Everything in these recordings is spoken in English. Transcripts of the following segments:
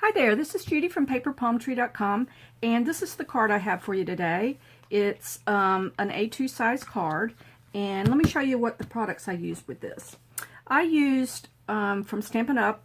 Hi there, this is Judy from paperpalmtree.com, and this is the card I have for you today. It's an A2 size card, and let me show you what the products I used with this. I used from Stampin' Up!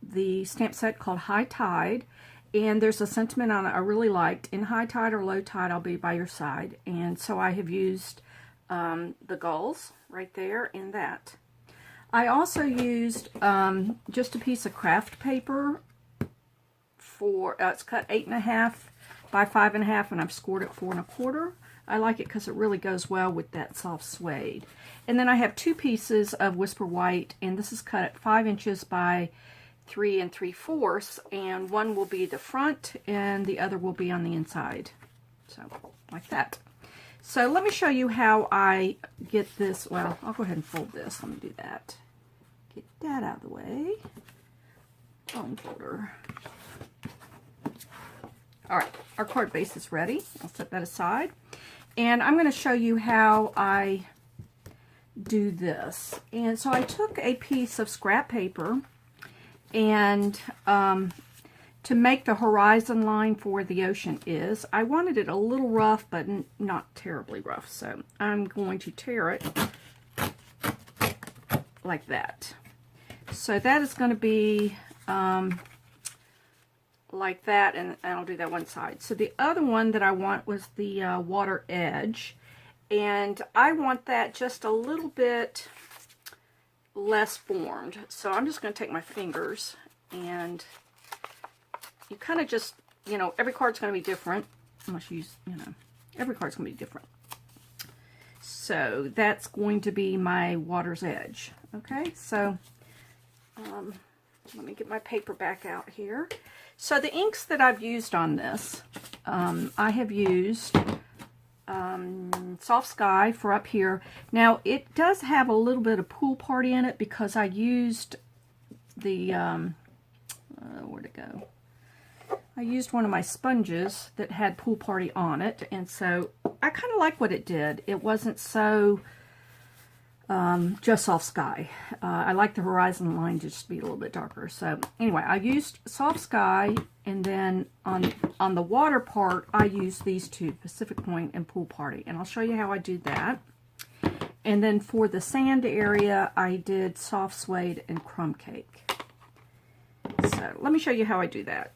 The stamp set called High Tide, and there's a sentiment on it I really liked. In high tide or low tide, I'll be by your side. And so I have used the gulls right there in that. I also used just a piece of craft paper for, it's cut 8.5 by 5.5, and I've scored it 4 1/4. I like it because it really goes well with that soft suede. And then I have 2 pieces of Whisper White, and this is cut at 5 inches by 3 3/4, and one will be the front and the other will be on the inside. So, like that. So let me show you how I get this. Well, I'll go ahead and fold this. Let me do that. Get that out of the way. Bone folder. Alright, our card base is ready. I'll set that aside. And I'm going to show you how I do this. And so I took a piece of scrap paper, and to make the horizon line for where the ocean is, I wanted it a little rough, but not terribly rough. So I'm going to tear it like that. So that is going to be like that, and I'll do that one side. So the other one that I want was the water edge, and I want that just a little bit less formed. So I'm just going to take my fingers, and you kind of just, you know, every card's going to be different, unless you use, you know, every card's going to be different. So that's going to be my water's edge. Okay, so let me get my paper back out here. So the inks that I've used on this, I have used Soft Sky for up here. Now it does have a little bit of Pool Party in it because I used the, where'd it go? I used one of my sponges that had Pool Party on it, and so I kind of like what it did. It wasn't so just Soft Sky. I like the horizon line to just be a little bit darker. So anyway, I used Soft Sky, and then on the water part, I used these two, Pacific Point and Pool Party, and I'll show you how I do that. And then for the sand area, I did Soft Suede and Crumb Cake. So let me show you how I do that.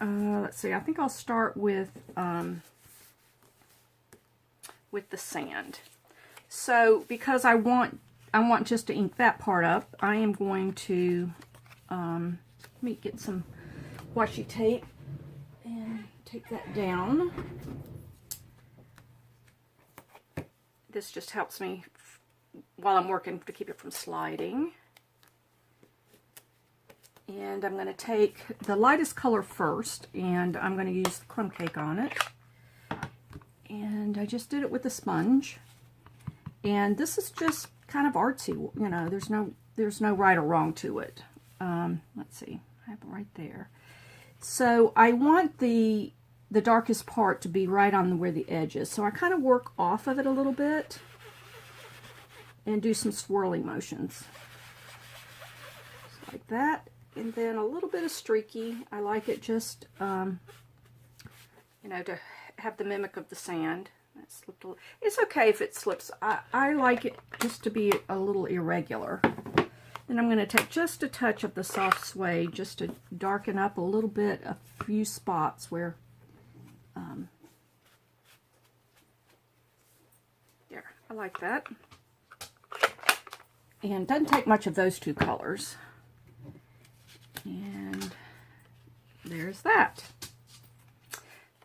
Let's see, I think I'll start with the sand. So because I want just to ink that part up, I am going to let me get some washi tape and take that down. This just helps me while I'm working to keep it from sliding. And I'm going to take the lightest color first, and I'm going to use the Crumb Cake on it. And I just did it with a sponge. And this is just kind of artsy, you know, there's no right or wrong to it. Let's see, I have it right there. So I want the darkest part to be right on where the edge is. So I kind of work off of it a little bit and do some swirling motions. Just like that. And then a little bit of streaky. I like it just, you know, to have the mimic of the sand. That slipped a, it's okay if it slips. I like it just to be a little irregular. Then I'm going to take just a touch of the soft suede just to darken up a little bit, a few spots where, there, I like that. And doesn't take much of those two colors. And there's that.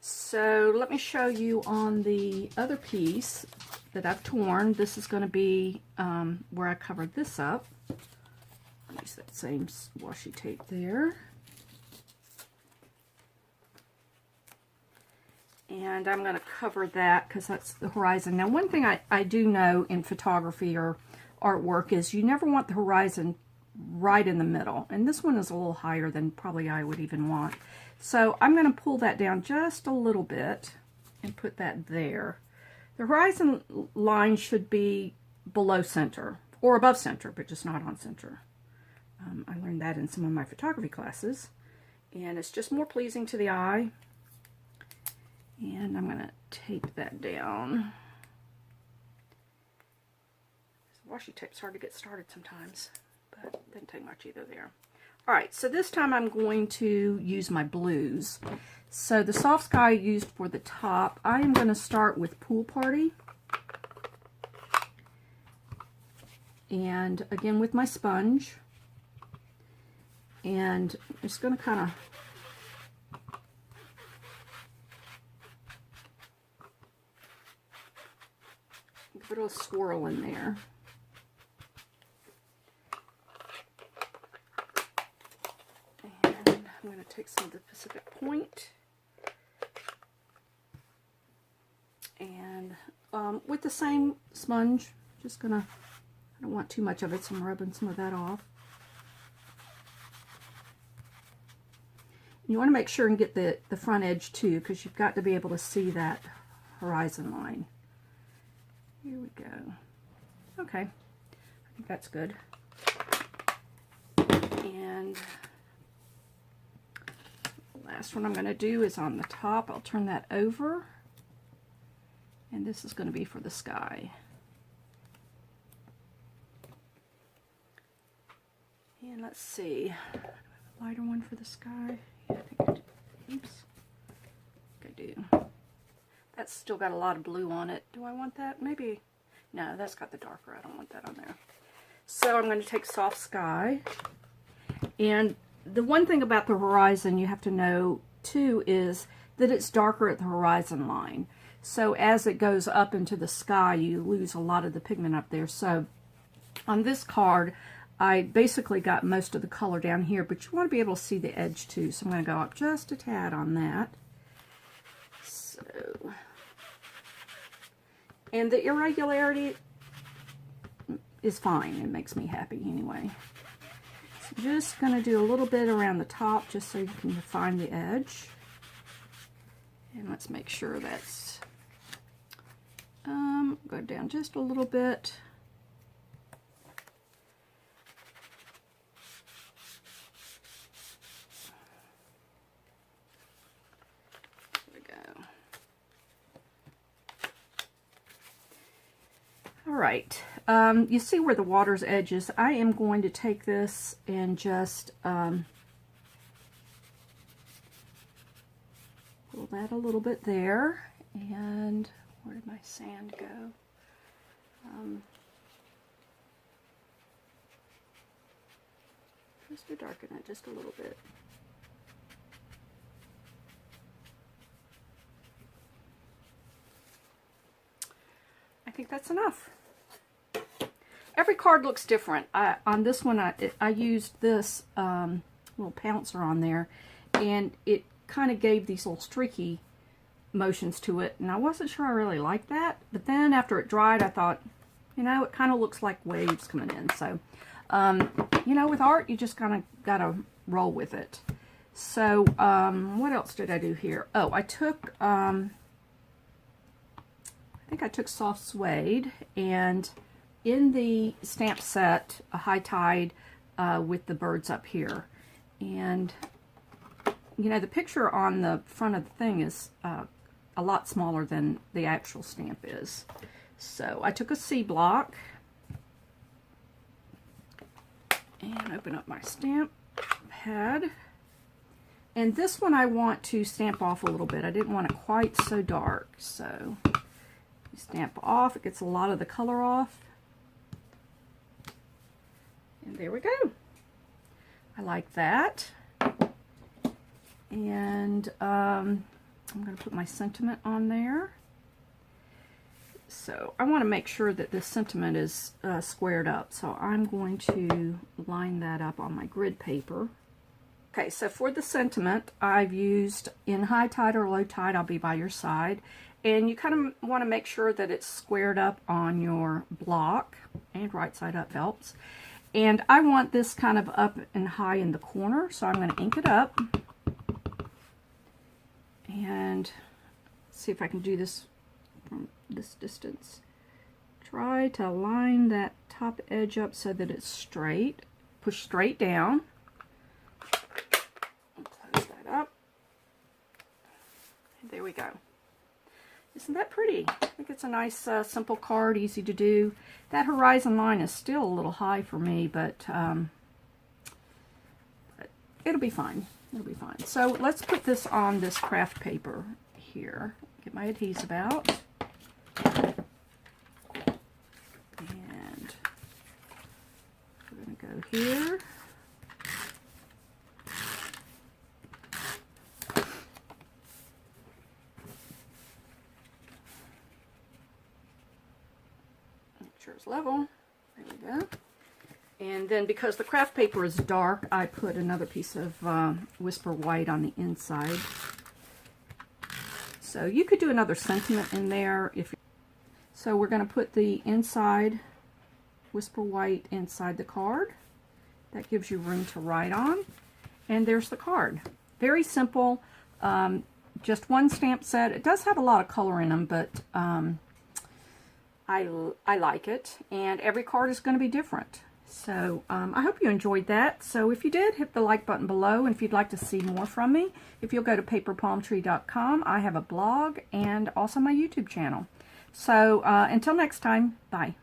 So let me show you on the other piece that I've torn. This is going to be where I covered this up. I'll use that same washi tape there. And I'm going to cover that because that's the horizon. Now one thing I do know in photography or artwork is you never want the horizon right in the middle, and this one is a little higher than probably I would even want. So I'm going to pull that down just a little bit and put that there. The horizon line should be below center or above center, but just not on center. I learned that in some of my photography classes. And it's just more pleasing to the eye. And I'm going to tape that down. Washi tape's hard to get started sometimes, but it didn't take much either there. Alright, so this time I'm going to use my blues. So the soft sky I used for the top, I am going to start with Pool Party. And again with my sponge. And I'm just going to kind of give it a little swirl in there. And I'm going to take some of the Pacific Point. And with the same sponge, just going to, I don't want too much of it, so I'm rubbing some of that off. You want to make sure and get the front edge too, because you've got to be able to see that horizon line. Here we go. Okay, I think that's good. And the last one I'm going to do is on the top. I'll turn that over. And this is going to be for the sky. And let's see. Lighter one for the sky. Yeah, I think I do. Oops. I think I do. That's still got a lot of blue on it. Do I want that? Maybe. No, that's got the darker. I don't want that on there. So I'm going to take Soft Sky. And the one thing about the horizon you have to know too is that it's darker at the horizon line. So as it goes up into the sky, you lose a lot of the pigment up there. So on this card, I basically got most of the color down here, but you want to be able to see the edge too. So I'm going to go up just a tad on that. So, and the irregularity is fine. It makes me happy anyway. So just going to do a little bit around the top just so you can find the edge. And let's make sure that's, go down just a little bit. Alright, you see where the water's edge is. I am going to take this and just pull that a little bit there. And where did my sand go? Just to darken it just a little bit. I think that's enough. Every card looks different. On this one, I used this little pouncer on there, and it kind of gave these little streaky motions to it, and I wasn't sure I really liked that. But then after it dried, I thought, you know, it kind of looks like waves coming in. So, you know, with art, you just kind of got to roll with it. So, what else did I do here? Oh, I took, I think I took soft suede, and in the stamp set, a high tide with the birds up here. And, you know, the picture on the front of the thing is a lot smaller than the actual stamp is. So I took a C block and open up my stamp pad. And this one I want to stamp off a little bit. I didn't want it quite so dark. So you stamp off, it gets a lot of the color off. And there we go. I like that. And I'm going to put my sentiment on there. So I want to make sure that this sentiment is squared up. So I'm going to line that up on my grid paper. Okay, so for the sentiment, I've used in high tide or low tide, I'll be by your side. And you kind of want to make sure that it's squared up on your block, and right side up helps. And I want this kind of up and high in the corner, so I'm going to ink it up. And see if I can do this from this distance. Try to line that top edge up so that it's straight. push straight down. Close that up. And there we go. Isn't that pretty? I think it's a nice, simple card, easy to do. That horizon line is still a little high for me, but it'll be fine. It'll be fine. So let's put this on this craft paper here. Get my adhesive out. And we're going to go here. It's level. There we go. And then because the craft paper is dark, I put another piece of Whisper White on the inside. So you could do another sentiment in there. So we're going to put the inside Whisper White inside the card. That gives you room to write on. And there's the card. Very simple. Just one stamp set. It does have a lot of color in them, but I like it, and every card is going to be different. So I hope you enjoyed that. So if you did, hit the like button below, and if you'd like to see more from me, if you'll go to paperpalmtree.com, I have a blog and also my YouTube channel. So until next time, bye.